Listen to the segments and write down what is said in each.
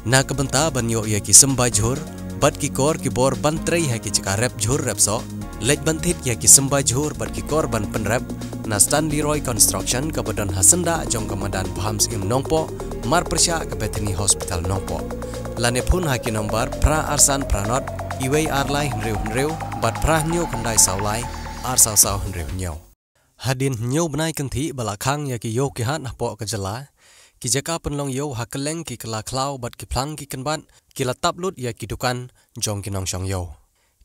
Na kebenta banyo ia ki sembah jhur, bat ki kor ki bor bantrai hai ki cika rap jhur rap so, lej bantit ia ki sembah jhur bat ki kor ban penrap, na Stanley Roy Construction ke badan hasenda jong kemadan Phams im Nongpo, mar persya ke Bethany Hospital Nongpo. Lane pun haki nombar pra arsan pranot, iwei arlai henreu, bat pra nyo kendai saulai, ar sau henreu nyo. Hadin nyo benai kenti balakang ia ki yo ki hat napo ke jela, ki jaka penlong yo hakeleng ki kela klau bat ki plang ki kenbat ki latap lut ya ki dukan jong ki nongshong yo.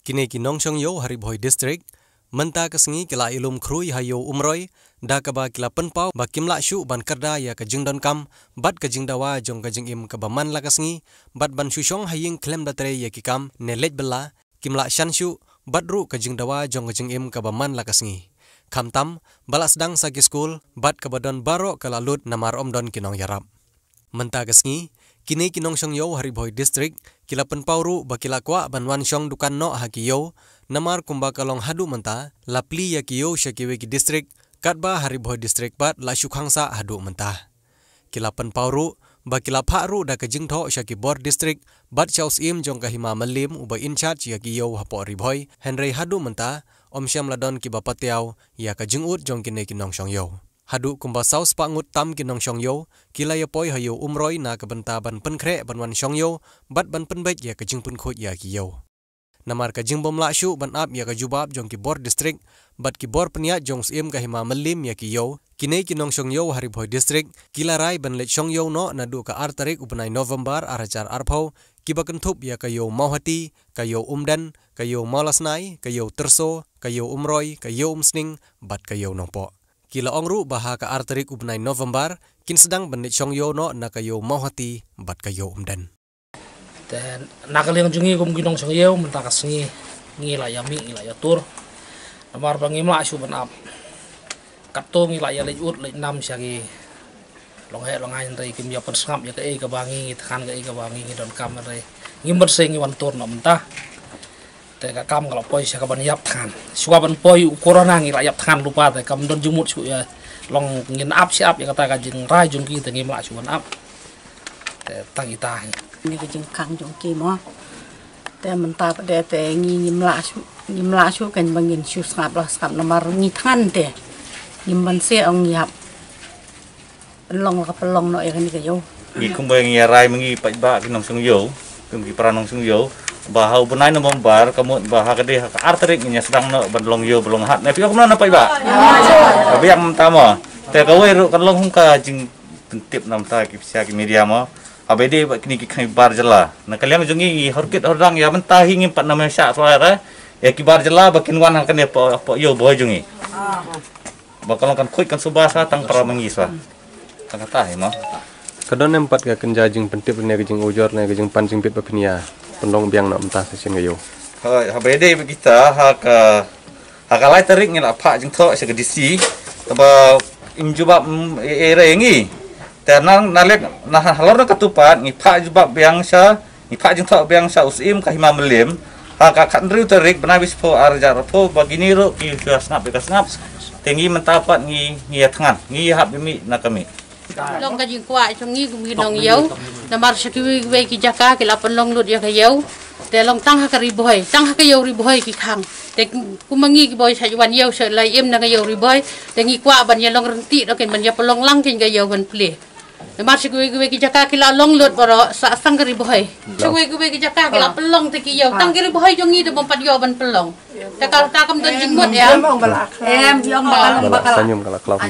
Kini ki nongshong yo Haribhoi district menta kesengi kila ilum krui hayo umroi da kaba kila penpau ba kimla shu ban kerda ya ke jingdon kam bat ke jingdawa jong ke jingim ke baman la kesengi bat ban shushong haying klem datre ya ki kam ne lej bela kimla shanshu bat ru ke jingdawa jong ke jingim ke baman la kesengi. Kamtam balas sedang sagi skul bat kebadon baro kelalut namar omdon kinong yarap. Menta kesngi kini kinong syong yo Haribhoi district kila penpauru bakila kwa banwan syong dukan no haki yo namar kumba kalong hadu menta lapli ya ki yo syakiwe ki district katba Haribhoi district bat la syukhangsa hadu menta. Kila penpauru bakila pharu da ke jingtho syaki bor district bat chaus im jong kahima malim uba in charge ya ki yo hapo Haribhoi Henry hadu menta Om Syam ladon ki bapa tiaw ya ka jingut jong kine kinong syong yo. Hadu kumba saus pangut tam kinong syong yo, kila ya poi hayo umroi na ka benta ban penkre ban wan syong yo, bat ban penbet ya ka jing pun khut ya ki yo. Namar ka jing bom la shu ban ap ya ka jubab jong ki bor district, bat ki bor penia jong sim ka hima melim ya ki yo, kine kinong syong yo Haribhoi district, kila rai ban let syong yo no na du ka artarik upenai November aracar arpau, kiba kentup ya kayo Mauhati, kayo Umdan, kayo Maulasnai, kayo Terso, kayo Umroi, kayo Umsning, bat kayo Nongpo. Kila ongru baha ka arterik ubenai November, kin sedang benit syong yo no na kayo Mauhati, bat kayo Umdan. Dan nakaliang jungi kum ginong syong yo mentakas ngila yami ngila yatur. Namar pangimla asu benap. Kato ngila ya lejut lej nam syagi long he long ain rei kim ya persngap ya ke bangi tekan ke bangi don kam rei ngim bersih ngi wan tur no mentah te ka kam kalau poi sa ka ban yap than suwa ban poi corona ngi la yap than lupa te kam don jumut su ya long ngin ap siap ya kata ka jing rai jung ki te ngim la su ban ap te tang ita ni ka jing kang jung ki mo te mentah de te ngim la su kan bangin su skap la skap nomor ngi than te ngim ban se ong yap long ka pelong no yang ni kayo. Gi kumbang ya rai mengi pajba kinong sung yo, kumgi pranong sung yo, bahau benai no bombar kamu bahha kade arterik nya sedang no bandlong yo belong hat. Napi aku na pajba. Tapi yang pertama, te kawe ru kalong hungka jing tentip nam ta ki sia ki media mo. Abede kini ki kai bar jela. Na kalian jungi horkit hordang ya mentah ingin pat nama syak suara ya ki bar jela bakin wan kan ya po yo boy jungi. Bakalong kan kuit kan subasa tang para mengiswa. Kata mo kadon empat ka kenjajing pentip ne ke jing ujor ne ke jing pancing pit papinia pendong biang nak mentah sesin gayo ha bede kita ha kalai terik ngila pha jing tho se ke disi taba injubab ere ngi tenang nalek nah halor na katupat ngi pha jubab biang sa ngi pha jing tho biang sa usim ka hima melim ha ka kandriu terik benabis po arjar po bagini ro ki kasnap tinggi mentapat ngi tangan ngi hab mi na kami long ka jing kwa chongi kum ginong yau namar shakiwi we ki jaka ki lapan long lut ya ka yau te long tang ha ka riboy tang ha ka yau riboy ki khang te kumangi ki boy sajwan yau sa lai em na ka yau riboy te ngi kwa ban ya long renti do ken ban ya pelong lang ken ka yau ban ple namar shakiwi we ki jaka ki la long lut baro sa sang ka riboy shakiwi we ki jaka ki la pelong te ki yau tang ki riboy chongi de bompat yau ban pelong te kal ta kam don jingmut ya em yong bakal senyum kala klop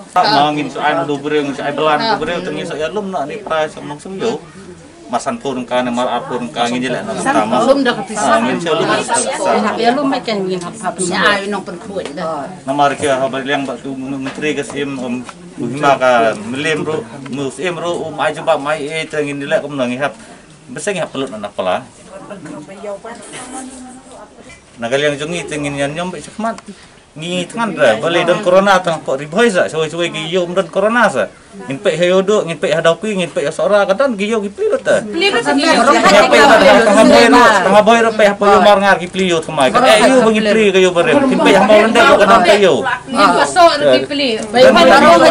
mangin soal do breng soal belan do breng tengi so ya lum na ni pa som nong sum yo masan pun kan mar apun kan ngi jela na tama lum dah kepisah ngin so lum ya lum macam ngin hap sia nong pen khuin dah namar ke ha yang batu menteri ke sim hima ka melim ro musim ro mai jumpa mai tengin dile kum nang hap beseng hap pelut na pala nagal yang jungi tengin yan nyom be sakmat ngi tangan dah boleh don corona tang kok riboi sa suai gi yo don corona sa ngin pe hayodo ngin pe hadapi ngin pe sora kadan gi yo gi pilot ta tengah boy ro pe apa yo mar ngar gi plio thamai ka yo bangi pli ga yo bare ngin pe mau lende ko kadan pe yo ni so gi pli bai ma ro ga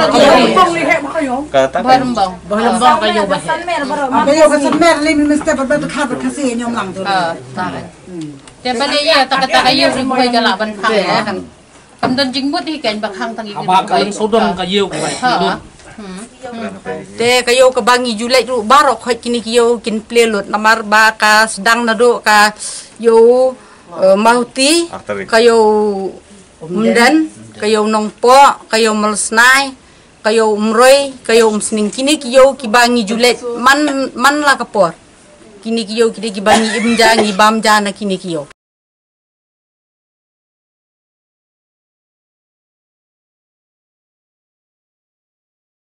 kata Boy rembang. Boy lembang kayo bah. Kayo kesan mer limi mesti berkat kasih nyom lang tu. Te balik ya tak kata kayo ribuai galak ban khang ya kan. Kamdan jingmut hi kan bakhang tangi gitu. Abang kalian sodong kayo bah. Te kayo ka bangi julai ru barok khoi kini kiyo kin plelut namar ba ka sedang nado ka yo mahuti kayo umdan kayo nongpo kayo melsnai kayo umroi kayo umsning kini kiyo kibangi julet man la kapor kini kiyo kini kibangi imja ngi bamja na kini kiyo